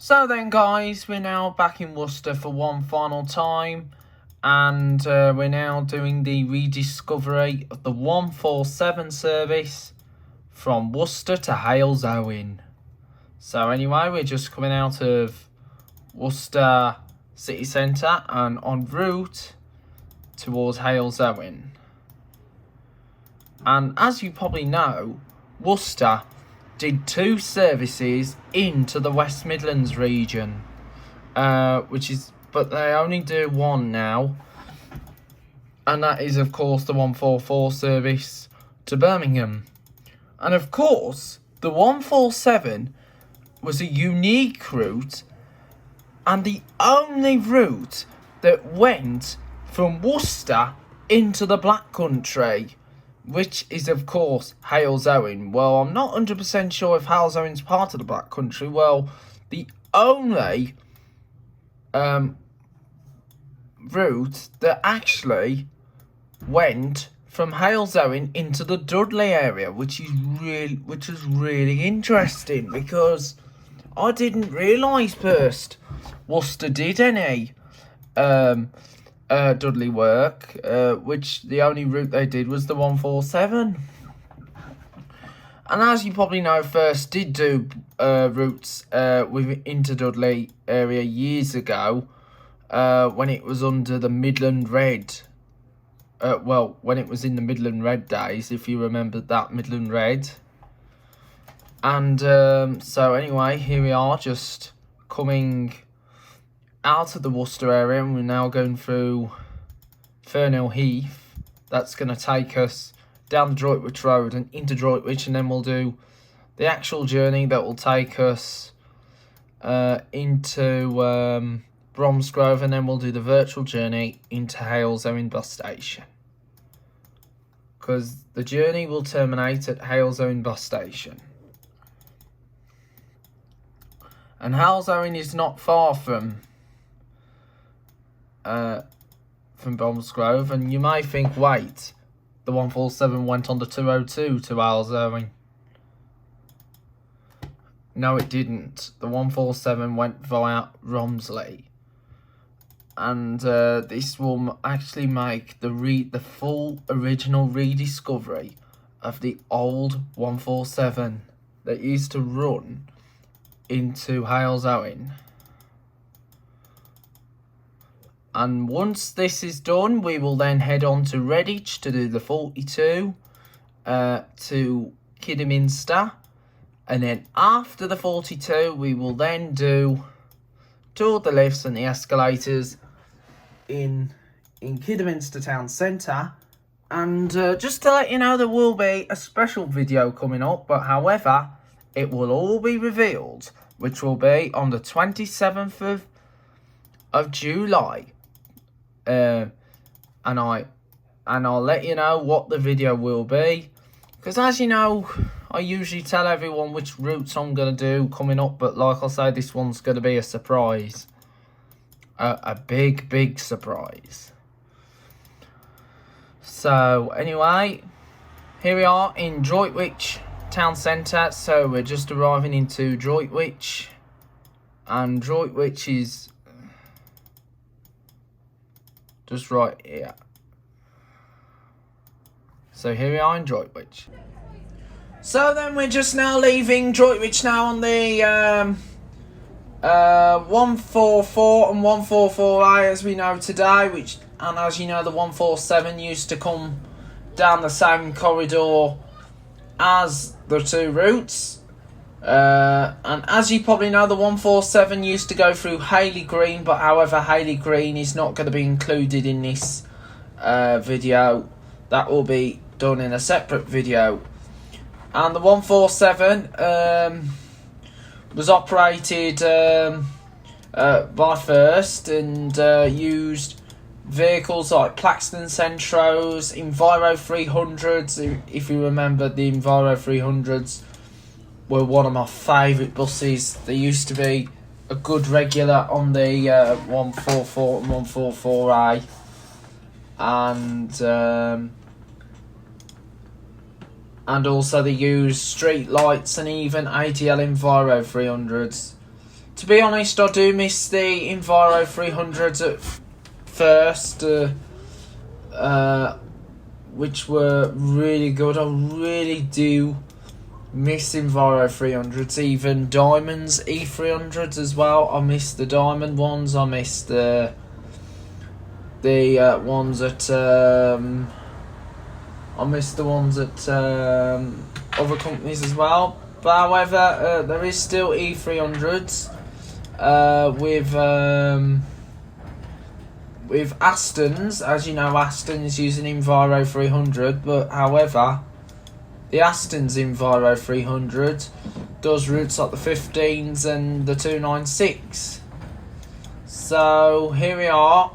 So then guys, we're now back in Worcester for one final time, and we're now doing the rediscovery of the 147 service from Worcester to Halesowen. So anyway, we're just coming out of Worcester city centre and en route towards Halesowen. And as you probably know, Worcester did 2 services into the West Midlands region, but they only do 1 now, and that is of course the 144 service to Birmingham. And of course the 147 was a unique route, and the only route that went from Worcester into the Black Country, which is of course Halesowen. Well, I'm not 100% sure if Halesowen's part of the Black Country. Well, the only route that actually went from Halesowen into the Dudley area, which is really interesting, because I didn't realise first Worcester did any Dudley work, which the only route they did was the 147. And as you probably know, First did do routes into Dudley area years ago, when it was under the Midland Red. When it was in the Midland Red days, if you remember that Midland Red. And so anyway, here we are, just coming out of the Worcester area, and we're now going through Fernhill Heath. That's going to take us down the Droitwich Road and into Droitwich, and then we'll do the actual journey that will take us into Bromsgrove, and then we'll do the virtual journey into Halesowen bus station, because the journey will terminate at Halesowen bus station. And Halesowen is not far from Bromsgrove, and you may think, wait, the 147 went on the 202 to Halesowen. No, it didn't. The 147 went via Romsley, and this will actually make the full original rediscovery of the old 147 that used to run into Halesowen. And once this is done, we will then head on to Redditch to do the 42 to Kidderminster. And then after the 42, we will then do all the lifts and the escalators in Kidderminster town centre. And just to let you know, there will be a special video coming up, but however, it will all be revealed, which will be on the 27th of July. And I'll let you know what the video will be, because as you know, I usually tell everyone which routes I'm going to do coming up, but like I say, this one's going to be a surprise. A big surprise. So anyway, here we are in Droitwich town centre. So we're just arriving into Droitwich, and Droitwich is just right here. So here we are in Droitwich. So then we're just now leaving Droitwich now on the 144 and 144A as we know today, and as you know, the 147 used to come down the same corridor as the 2 routes. And as you probably know, the 147 used to go through Hayley Green, but however, Hayley Green is not going to be included in this video. That will be done in a separate video. And the 147 was operated by First, and used vehicles like Plaxton Centros, Enviro 300s. If you remember, the Enviro 300s were one of my favourite buses. They used to be a good regular on the 144 and 144A. And also they used street lights and even ATL Enviro 300s to be honest, I do miss the Enviro 300s at first, which were really good. I really do miss Enviro 300s, even Diamonds E300s as well. I miss the Diamond ones. I miss the ones at I miss the ones at other companies as well. But however, there is still E300s with Aston's. As you know, Aston's using Enviro 300, but however, the Aston's Enviro 300 does routes like the 15s and the 296. So here we are,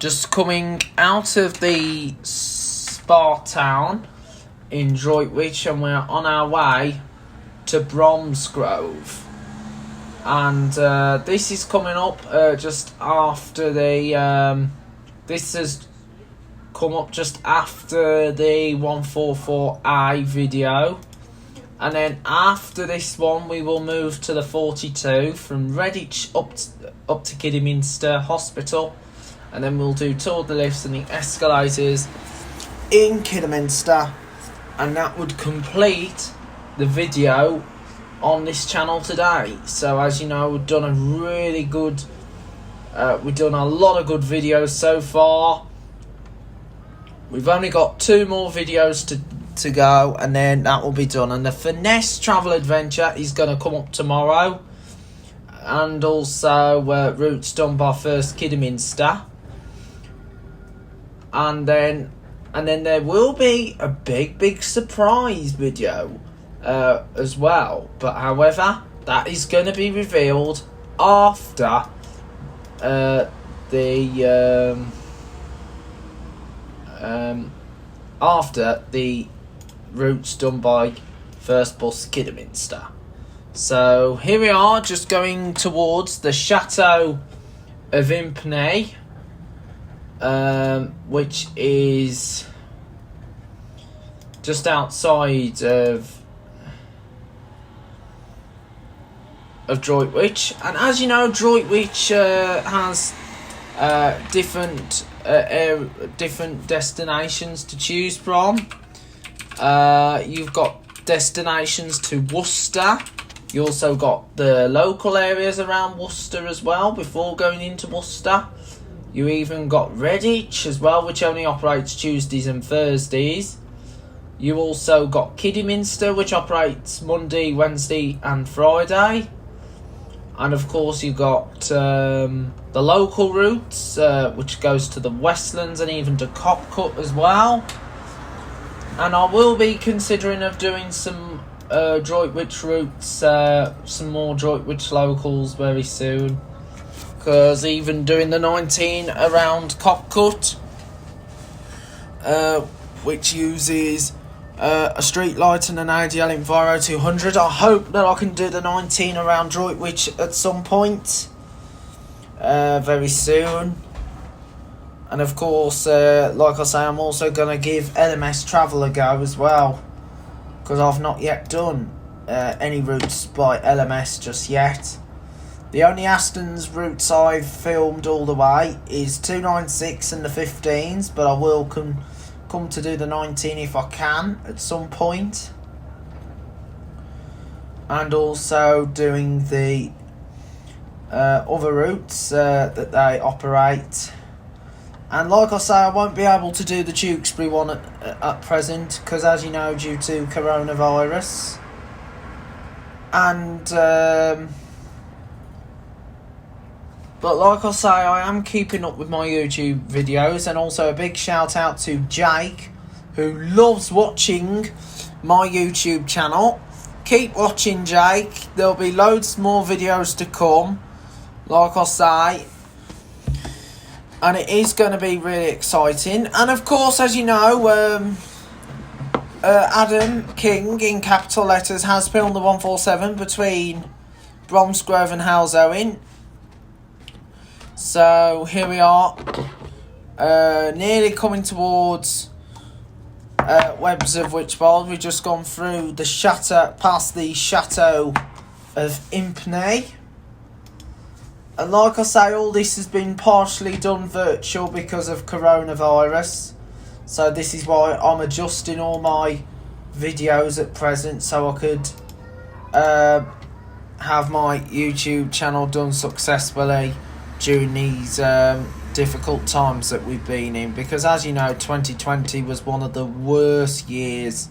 just coming out of the spa town in Droitwich, and we're on our way to Bromsgrove. And this is coming up just after the this has come up just after the 144i video, and then after this one we will move to the 42 from Redditch up to Kidderminster Hospital, and then we'll do Tour de Lifts and the escalators in Kidderminster, and that would complete the video on this channel today. So as you know, we've done a really good we've done a lot of good videos so far. We've only got 2 more videos to go, and then that will be done. And the Finesse Travel Adventure is going to come up tomorrow, and also routes done by First Kidderminster. And then there will be a big surprise video as well. But however, that is going to be revealed after after the routes done by First Bus Kidderminster. So here we are, just going towards the Chateau of Impney, which is just outside of Droitwich. And as you know, Droitwich has different destinations to choose from. You've got destinations to Worcester. You also got the local areas around Worcester as well before going into Worcester. You even got Redditch as well, which only operates Tuesdays and Thursdays. You also got Kidderminster, which operates Monday, Wednesday and Friday. And of course you got the local routes, which goes to the Westlands and even to Copcut as well. And I will be considering of doing some Droitwich routes, some more Droitwich locals very soon. Because even doing the 19 around Copcut, which uses a street light and an ADL Enviro 200. I hope that I can do the 19 around Droitwich at some point very soon. And of course, like I say, I'm also going to give LMS Travel a go as well, because I've not yet done any routes by LMS just yet. The only Aston's routes I've filmed all the way is 296 and the 15s, but I will come to do the 19 if I can at some point. And also doing the other routes that they operate. And like I say, I won't be able to do the Tewkesbury one at present, because as you know, due to coronavirus. And but like I say, I am keeping up with my YouTube videos, and also a big shout out to Jake, who loves watching my YouTube channel. Keep watching, Jake. There'll be loads more videos to come, like I say, and it is going to be really exciting. And of course, as you know, Adam King in capital letters has filmed the 147 between Bromsgrove and Halesowen. So here we are, nearly coming towards Webbs of Wychbold. We've just gone through the Chateau, past the Chateau of Impney. And like I say, all this has been partially done virtual because of coronavirus. So this is why I'm adjusting all my videos at present so I could have my YouTube channel done successfully during these difficult times that we've been in. Because as you know, 2020 was one of the worst years,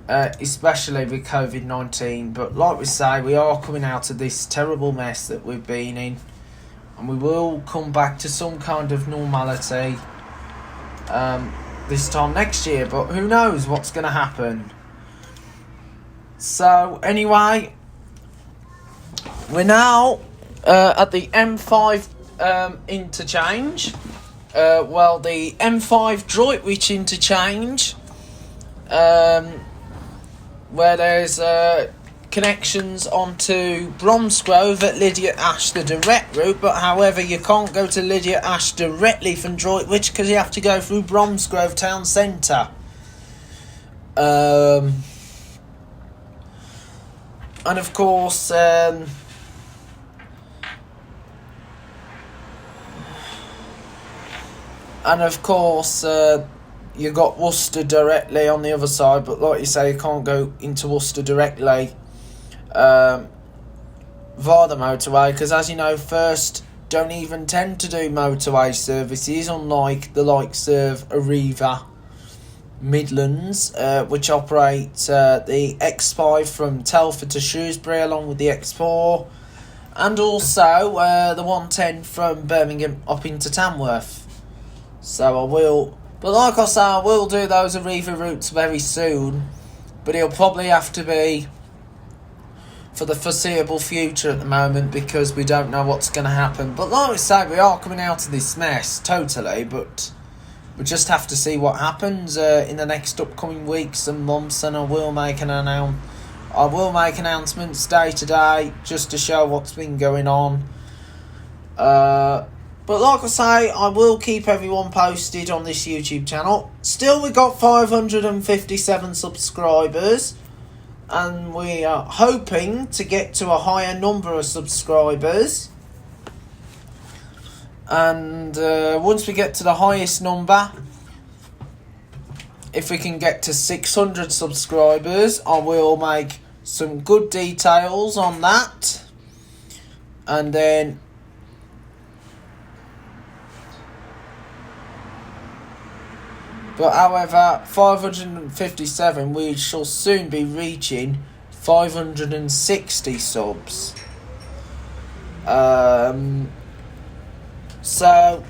especially with COVID-19. But like we say, we are coming out of this terrible mess that we've been in, and we will come back to some kind of normality this time next year. But who knows what's going to happen. So anyway, we're now at the M5 interchange. The M5 Droitwich interchange, where there's connections onto Bromsgrove at Lydiate Ash, the direct route. But however, you can't go to Lydiate Ash directly from Droitwich because you have to go through Bromsgrove town centre. And of course, you got Worcester directly on the other side, but like you say, you can't go into Worcester directly via the motorway, because as you know, First don't even tend to do motorway services, unlike the likes of Arriva Midlands, which operate the X5 from Telford to Shrewsbury along with the X4, and also the 110 from Birmingham up into Tamworth. But like I say, I will do those Arriva routes very soon, but it'll probably have to be for the foreseeable future at the moment, because we don't know what's going to happen. But like I say, we are coming out of this mess, totally, but we just have to see what happens in the next upcoming weeks and months, and I will make announcements day to day just to show what's been going on. But like I say, I will keep everyone posted on this YouTube channel. Still, we got 557 subscribers, and we are hoping to get to a higher number of subscribers. And once we get to the highest number, if we can get to 600 subscribers, I will make some good details on that. And then but however, 557, we shall soon be reaching 560 subs. So,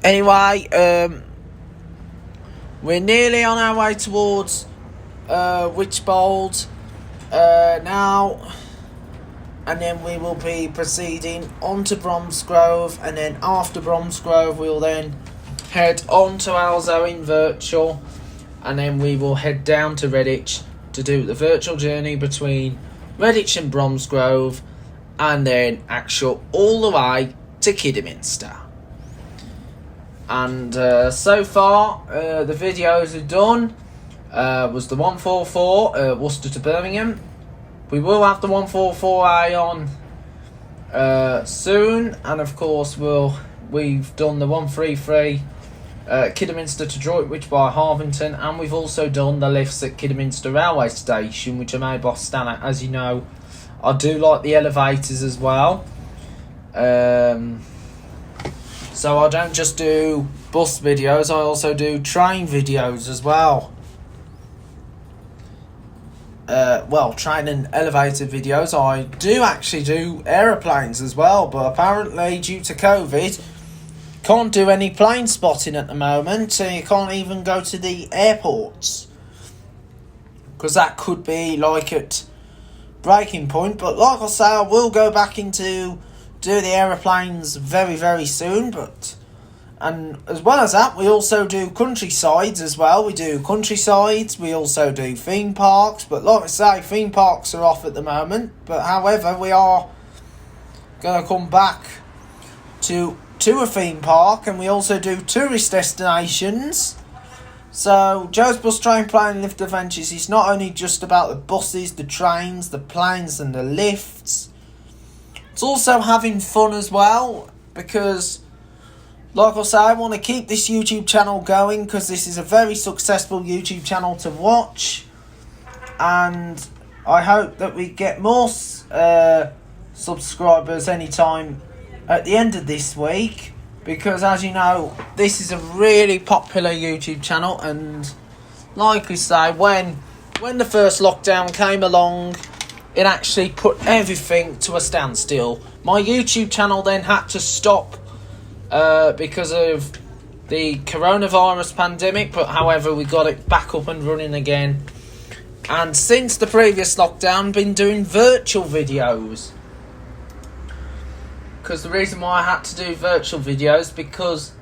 anyway, we're nearly on our way towards Witchbold now, and then we will be proceeding on to Bromsgrove, and then after Bromsgrove we'll then head on to Halesowen virtual, and then we will head down to Redditch to do the virtual journey between Redditch and Bromsgrove, and then actual all the way to Kidderminster. And so far the videos are done. Was the 144 Worcester to Birmingham. We will have the 144A on soon, and of course we've done the 133 Kidderminster to Droitwich by Harvington, and we've also done the lifts at Kidderminster railway station, which are made by Stannard. As you know, I do like the elevators as well. So I don't just do bus videos, I also do train videos as well. Train and elevator videos. I do actually do aeroplanes as well, but apparently due to COVID, can't do any plane spotting at the moment, so you can't even go to the airports, because that could be like at breaking point. But like I say, I will go back into do the aeroplanes very, very soon. And as well as that, we also do countrysides as well. We do countrysides, we also do theme parks. But like I say, theme parks are off at the moment. But however, we are going to come back to a theme park, and we also do tourist destinations. So, Joe's Bus Train Plane Lift Adventures is not only just about the buses, the trains, the planes and the lifts. It's also having fun as well, because, like I say, I want to keep this YouTube channel going, because this is a very successful YouTube channel to watch. And I hope that we get more subscribers anytime at the end of this week. Because, as you know, this is a really popular YouTube channel, and like we say, when the first lockdown came along, it actually put everything to a standstill. My YouTube channel then had to stop because of the coronavirus pandemic, but however, we got it back up and running again. And since the previous lockdown, been doing virtual videos. Because the reason why I had to do virtual videos because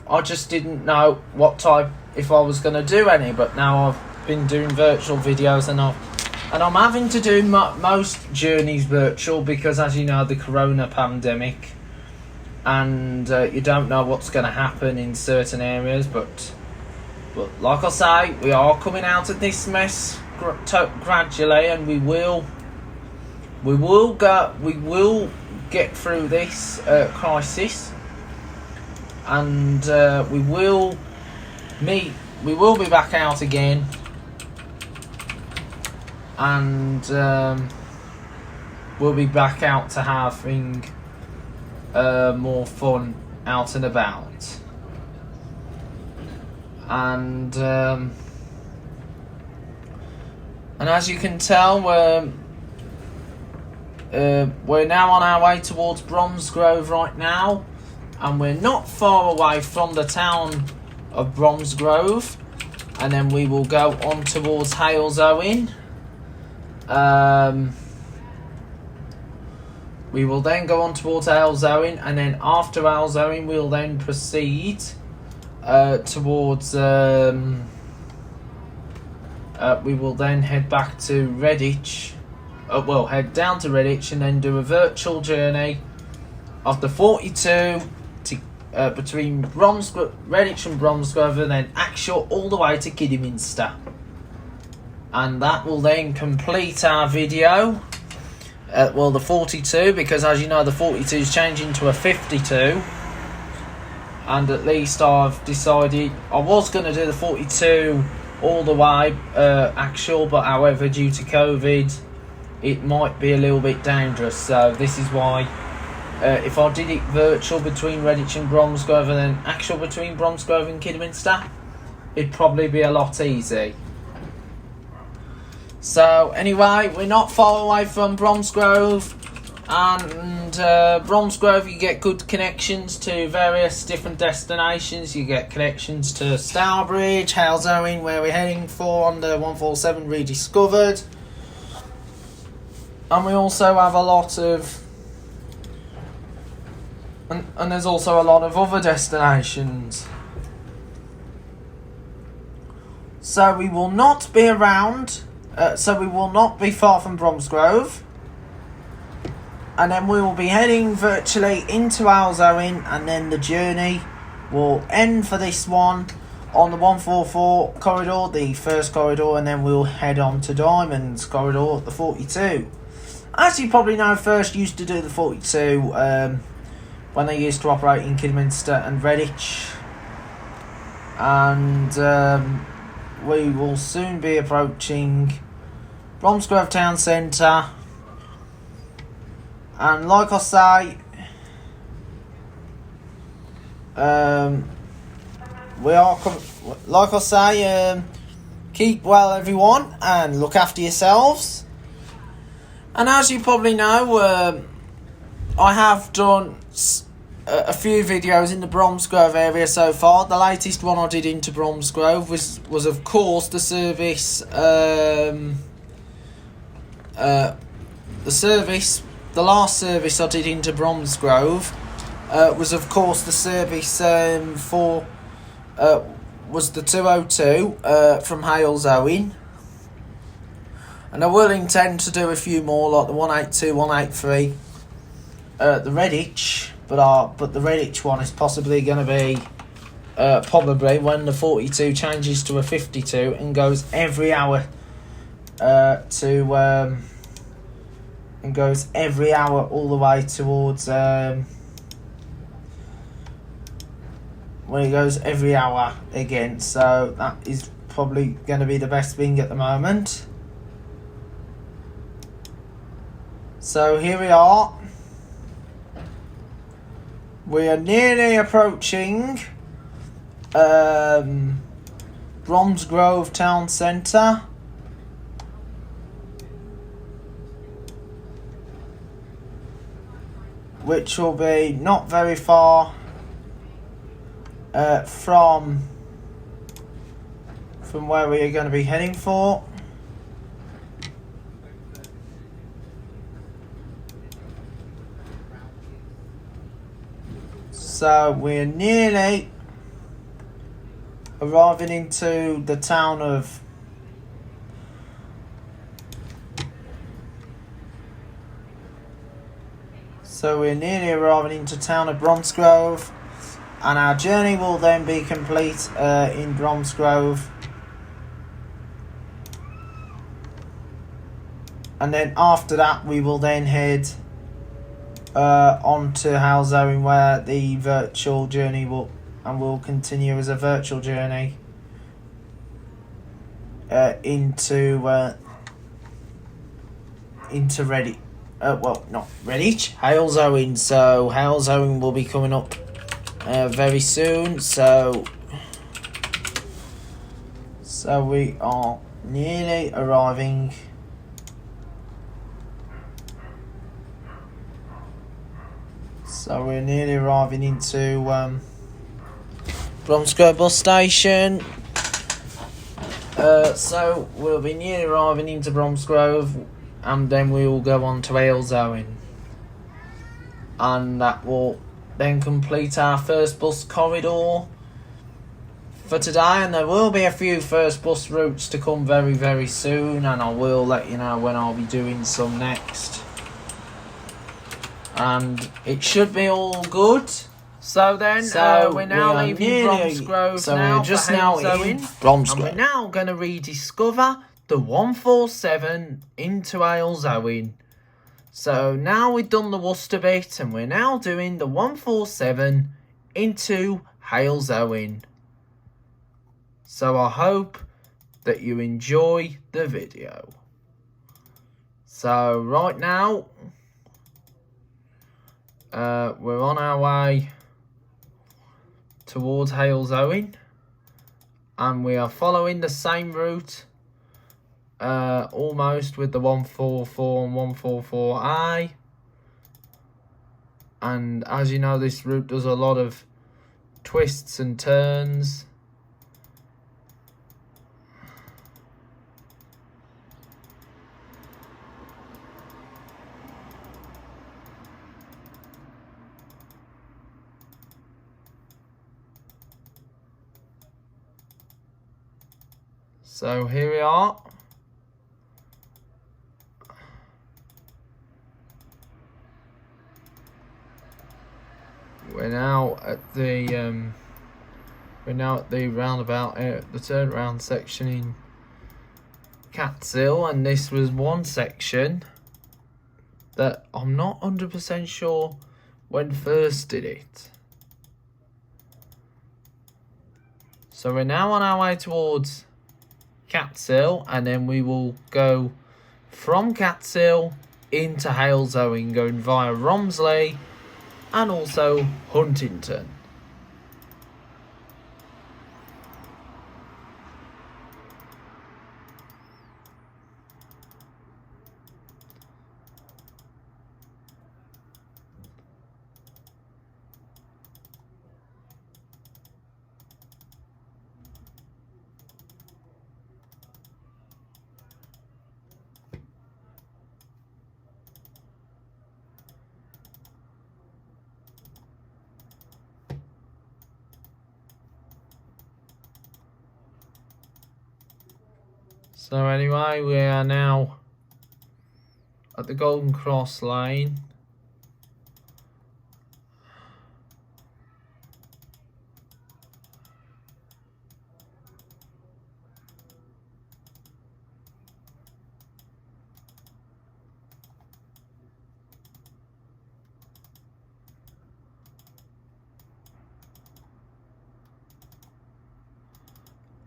I just didn't know what type, if I was going to do any. But now I've been doing virtual videos, and I'm having to do most journeys virtual, because, as you know, the corona pandemic, and you don't know what's going to happen in certain areas. But like I say, we are coming out of this mess gradually, and we will get through this crisis, and we will be back out again, and we'll be back out to having more fun out and about. And as you can tell, we're now on our way towards Bromsgrove right now, and we're not far away from the town of Bromsgrove, and then we will go on towards Halesowen. We will then go on towards Halesowen, and then after Halesowen we'll then proceed towards we will then head back to Redditch. Head down to Redditch and then do a virtual journey of the 42 to between Redditch and Bromsgrove, and then actual all the way to Kidderminster. And that will then complete our video. The 42, because as you know, the 42 is changing to a 52. And at least I've decided I was going to do the 42 all the way actual, but however, due to COVID, it might be a little bit dangerous. So this is why if I did it virtual between Redditch and Bromsgrove, and then actual between Bromsgrove and Kidderminster, it'd probably be a lot easier. So anyway, we're not far away from Bromsgrove, and Bromsgrove you get good connections to various different destinations. You get connections to Stourbridge, Halesowen, where we're heading for on the 147 Rediscovered. And we also have a lot of... And there's also a lot of other destinations. So we will not be around... so we will not be far from Bromsgrove. And then we will be heading virtually into Halesowen, and then the journey will end for this one on the 144 corridor, the first corridor, and then we'll head on to Diamonds corridor, the 42. As you probably know, First used to do the 42 when they used to operate in Kidderminster and Redditch. And we will soon be approaching Bromsgrove Town Centre. And like I say, keep well everyone, and look after yourselves. And as you probably know, I have done a few videos in the Bromsgrove area so far. The latest one I did into Bromsgrove was of course the service, the last service I did into Bromsgrove was of course the service was the 202 from Halesowen. And I will intend to do a few more, like the 182, 183, the Redditch, but the Redditch one is possibly going to be probably when the 42 changes to a 52 and goes every hour and goes every hour all the way towards when it goes every hour again. So that is probably going to be the best thing at the moment. So here we are. We are nearly approaching Bromsgrove Town Centre. Which will be not very far from where we are going to be heading for. So we're nearly arriving into the town of Bromsgrove, and our journey will then be complete in Bromsgrove, and then after that we will then head on to Halesowen, where the virtual journey will continue as a virtual journey into Redditch. Well, not Redditch, Halesowen. So Halesowen will be coming up very soon. So we are nearly arriving. So we're nearly arriving into Bromsgrove bus station. So we'll be nearly arriving into Bromsgrove, and then we will go on to Halesowen, and that will then complete our first bus corridor for today. And there will be a few first bus routes to come very, very soon, and I will let you know when I'll be doing some next. And it should be all good. So then, we're now leaving Bromsgrove. So now we're just now in Bromsgrove, and we're now going to rediscover the 147 into Halesowen. So now we've done the Worcester bit, and we're now doing the 147 into Halesowen. So I hope that you enjoy the video. So right now, we're on our way towards Halesowen, and we are following the same route almost with the 144 and 144I. And as you know, this route does a lot of twists and turns. So here we are. We're now at the roundabout, the turnaround section in Catshill, and this was one section that I'm not 100% sure when first did it. So we're now on our way towards Catshill, and then we will go from Catshill into Halesowen, going via Romsley and also Huntington. So anyway, we are now at the Golden Cross lane.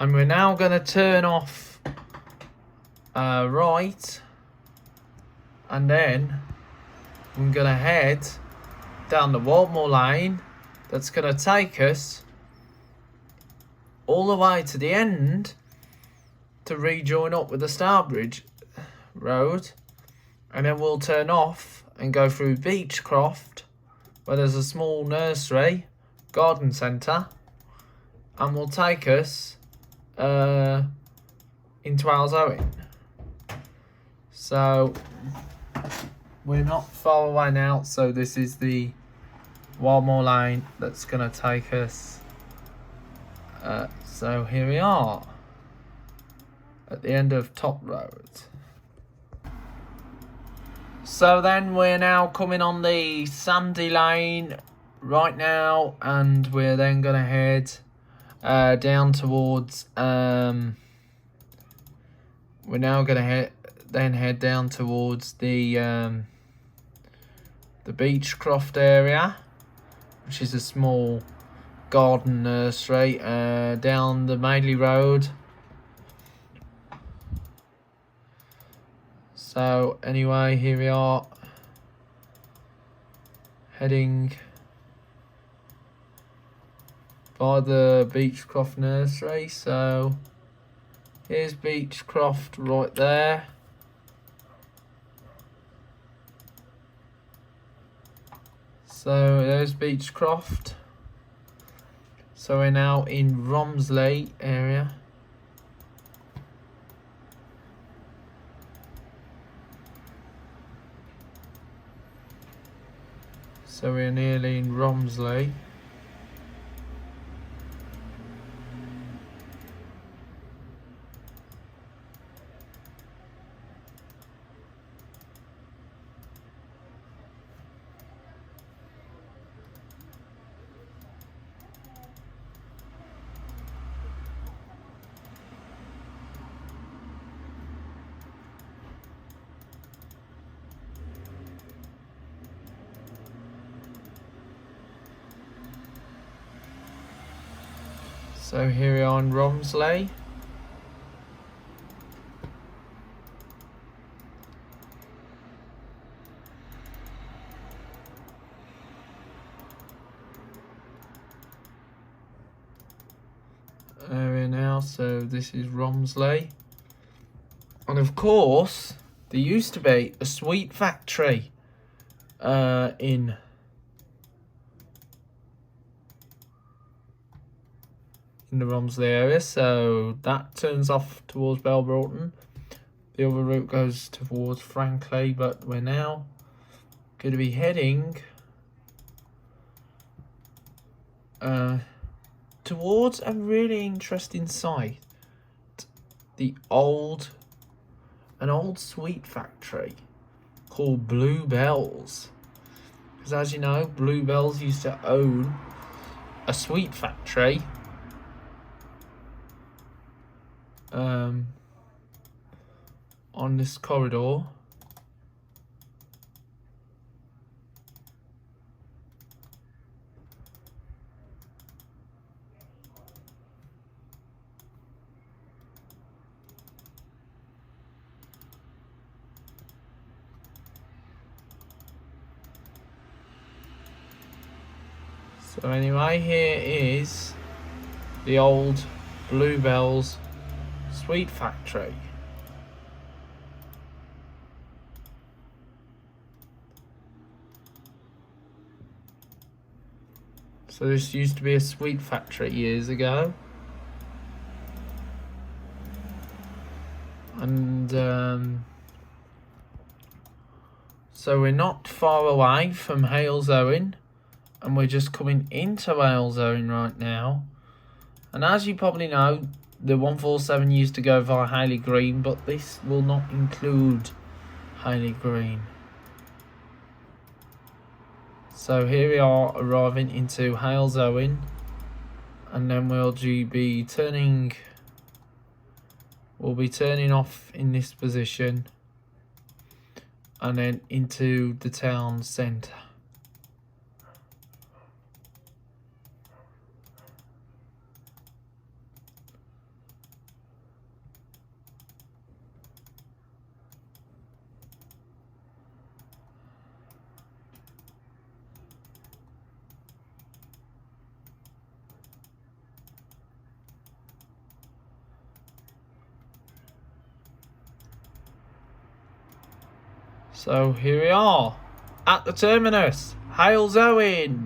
And we're now going to turn off right, and then I'm going to head down the Waldmore lane that's going to take us all the way to the end to rejoin up with the Starbridge Road, and then we'll turn off and go through Beechcroft where there's a small nursery, garden centre, and will take us into Halesowen. So we're not far away now, so this is the Wildmore lane that's going to take us. So here we are at the end of Top Road. So then we're now coming on the Sandy lane right now, and we're then going to head down towards we're now going to head down towards the Beechcroft area, which is a small garden nursery down the Madeley Road. So anyway, here we are heading by the Beechcroft nursery. So here's Beechcroft right there. So there's Beechcroft. So we're now in Romsley area. So we're nearly in Romsley. So here we are in Romsley. There we are now, so this is Romsley. And of course, there used to be a sweet factory in the Romsley area, so that turns off towards Belbroughton. The other route goes towards Frankley, but we're now going to be heading towards a really interesting site, an old sweet factory called Bluebells. Because as you know, Bluebells used to own a sweet factory on this corridor. So anyway, here is the old Bluebells sweet factory. So this used to be a sweet factory years ago. And so we're not far away from Halesowen, and we're just coming into Halesowen right now. And as you probably know, the 147 used to go via Haley Green, but this will not include Haley Green. So here we are arriving into Halesowen, and then we'll be turning off in this position and then into the town centre. So here we are at the terminus, Halesowen.